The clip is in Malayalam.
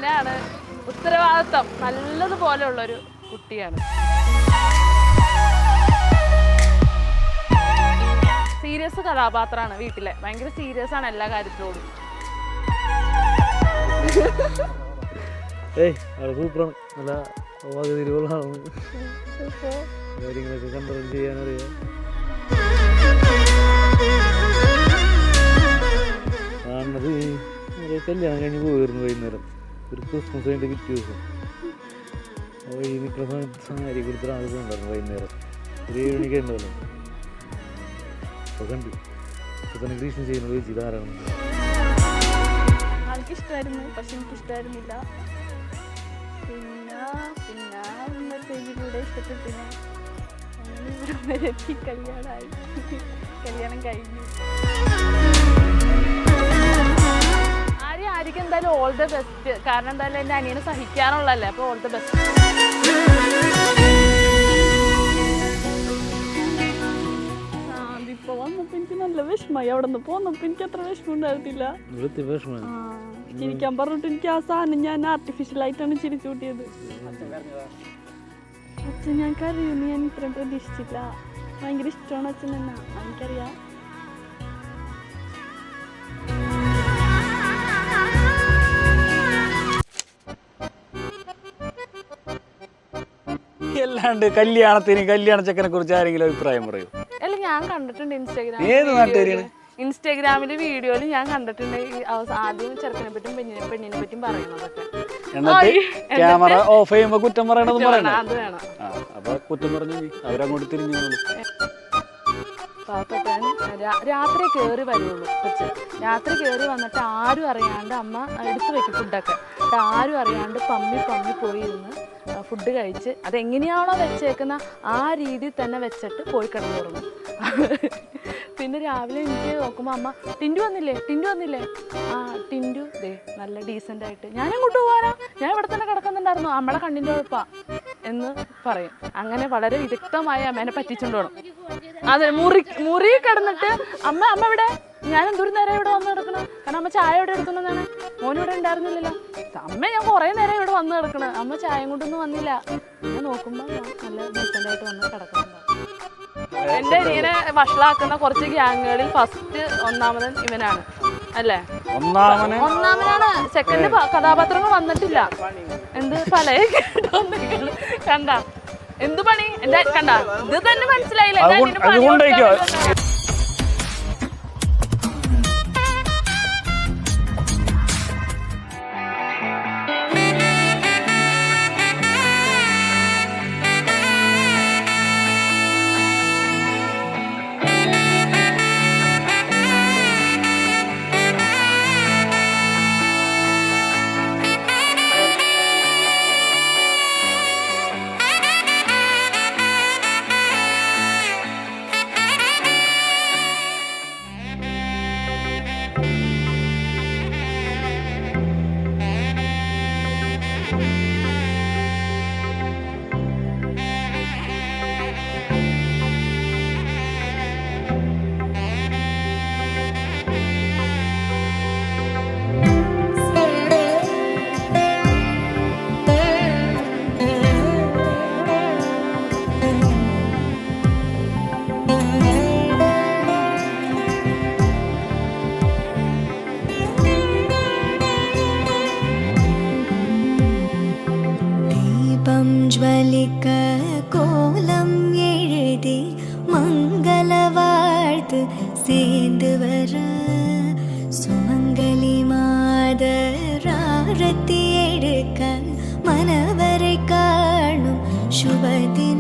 ഇങ്ങനെയാണ്. ഉത്തരവാദിത്വം നല്ലതുപോലെ ഉള്ളൊരു കുട്ടിയാണ്. സീരിയസ് കഥാപാത്രമാണ് വീട്ടിലെ. ഭയങ്കര സീരിയസ് ആണ് എല്ലാ കാര്യത്തിലോടും. സൂപ്പറാണ്. നല്ല കാര്യങ്ങളൊക്കെ കൺട്രോൾ ചെയ്യാനറിയാം. കാണുന്നത് കല്യാണം കഴിഞ്ഞ് പോയിരുന്നു വൈകുന്നേരം. ഒരു ക്രിസ്മസ് കഴിഞ്ഞിട്ട് പിറ്റേ ദിവസം അപ്പോൾ ഈ നിൽക്കുന്ന സാരി കൊടുത്തിട്ട് ആൾ ഉണ്ടായിരുന്നു. വൈകുന്നേരം ഒരു 7 മണിക്ക് ഉണ്ടല്ലോ. അപ്പോൾ കണ്ടു. അപ്പോൾ തന്നെ ഗ്രീഷ്മ ചെയ്യുന്നത് ചോദിച്ചു ഇതാരാണ്. ആൾക്കിഷ്ടമായിരുന്നു, പക്ഷെ എനിക്കിഷ്ടമായിരുന്നില്ല. പിന്നെ മെസ്സേജിലൂടെ ഇഷ്ടപ്പെട്ടു. അങ്ങനെ എത്തി കല്യാണമായി. കല്യാണം കഴിഞ്ഞു. ആര്യക്ക് എന്തായാലും ഓൾ ദ ബെസ്റ്റ്. കാരണം എന്തായാലും എൻ്റെ അനിയനെ സഹിക്കാനുള്ളതല്ലേ. അപ്പോൾ ഓൾ ദ ബെസ്റ്റ്. അതിപ്പോൾ വന്നപ്പോൾ എനിക്ക് നല്ല വിഷമമായി. അവിടെ നിന്ന് പോന്നപ്പോൾ എനിക്ക് അത്ര വിഷമം ഉണ്ടായിരുന്നില്ല. ചിരിക്കാൻ പറഞ്ഞിട്ട് എനിക്ക് ആ സാധനം ഞാൻ ആർട്ടിഫിഷ്യലായിട്ടാണ് ചിരിച്ചു കൂട്ടിയത്. അച്ഛൻ ഞാൻ കരയുന്നു. ഞാൻ ഇത്രയും പ്രതീക്ഷിച്ചില്ല. ഭയങ്കര ഇഷ്ടമാണ് അച്ഛൻ എന്നാ എനിക്കറിയാം. അല്ലാണ്ട് കല്യാണ ചെക്കനെ കുറിച്ച് ആരെങ്കിലും അഭിപ്രായം പറയൂ? അല്ല, ഞാൻ കണ്ടിട്ടുണ്ട് ഇൻസ്റ്റാഗ്രാമിൽ വീഡിയോയിൽ ഞാൻ കണ്ടിട്ടുണ്ട്. ആദ്യം ചെറുക്കനെ പറ്റും പെണ്ണിനെ പറ്റും പറയുന്നതൊക്കെ. എന്നിട്ട് ക്യാമറ ഓഫ് ചെയ്യുമ്പോ കുറ്റം പറയണത് പറയണം. അത് വേണം. അപ്പൊ കുറ്റം പറഞ്ഞു അവരങ്ങോട്ട് തിരിഞ്ഞു. പാവപ്പെട്ടവൻ രാത്രി കയറി വരുള്ളൂ. രാത്രി കയറി വന്നിട്ട് ആരും അറിയാണ്ട് അമ്മ എടുത്തു വെക്കും ഫുഡൊക്കെ. ആരും അറിയാണ്ട് പമ്മി പോയി ഇരുന്ന് ഫുഡ് കഴിച്ച് അതെങ്ങനെയാണോ വെച്ചേക്കുന്ന ആ രീതിയിൽ തന്നെ വെച്ചിട്ട് പോയി കിടന്നു തുടങ്ങും. പിന്നെ രാവിലെ എനിക്ക് നോക്കുമ്പോൾ അമ്മ ടിൻഡു വന്നില്ലേ ആ ടിൻഡു ദേ നല്ല ഡീസൻ്റ് ആയിട്ട് ഞാൻ അങ്ങോട്ട് പോകാനാ, ഞാൻ ഇവിടെ തന്നെ കിടക്കുന്നുണ്ടായിരുന്നു, അമ്മയുടെ കണ്ണിൻ്റെ കുഴപ്പാ എന്ന് പറയും. അങ്ങനെ വളരെ വിദഗ്ധമായി അമ്മേനെ പറ്റിച്ചുകൊണ്ട് പോകണം. അതെ, മുറി കിടന്നിട്ട് അമ്മ ഇവിടെ ഞാൻ എന്തൊരു നേരം ഇവിടെ വന്ന് കിടക്കണം. കാരണം അമ്മ ചായ ഇവിടെ എടുക്കുന്നതാണ്. മോനിവിടെ ഉണ്ടായിരുന്നില്ലല്ലോ. അമ്മ ഞാൻ കുറേ നേരം ഇവിടെ വന്ന് കിടക്കണം. അമ്മ ചായ കൊണ്ടൊന്നും വന്നില്ല. പിന്നെ നോക്കുമ്പോൾ നല്ല ഡീസൻ്റ് ആയിട്ട് വന്ന് കിടക്കുന്നുണ്ടാവും. എൻ്റെ ഇങ്ങനെ വഷളാക്കുന്ന കുറച്ച് ഗ്യാങ്ങുകളിൽ ഫസ്റ്റ് ഒന്നാമതൻ ഇവനാണ് അല്ലേ? ഒന്നാമനാണ്. സെക്കൻഡ് കഥാപാത്രങ്ങൾ വന്നിട്ടില്ല. എന്ത് പല കണ്ട എന്ത് പണി എന്താ കണ്ട ഇത് തന്നെ മനസ്സിലായില്ല. ജ്വലിക്ക കോലം എഴുതി മംഗള വാഴ്ത്ത് சேர்ந்து வர சுமங்கலி மாதராரத்தி எடுக்க மனவரை காணும் சுபதின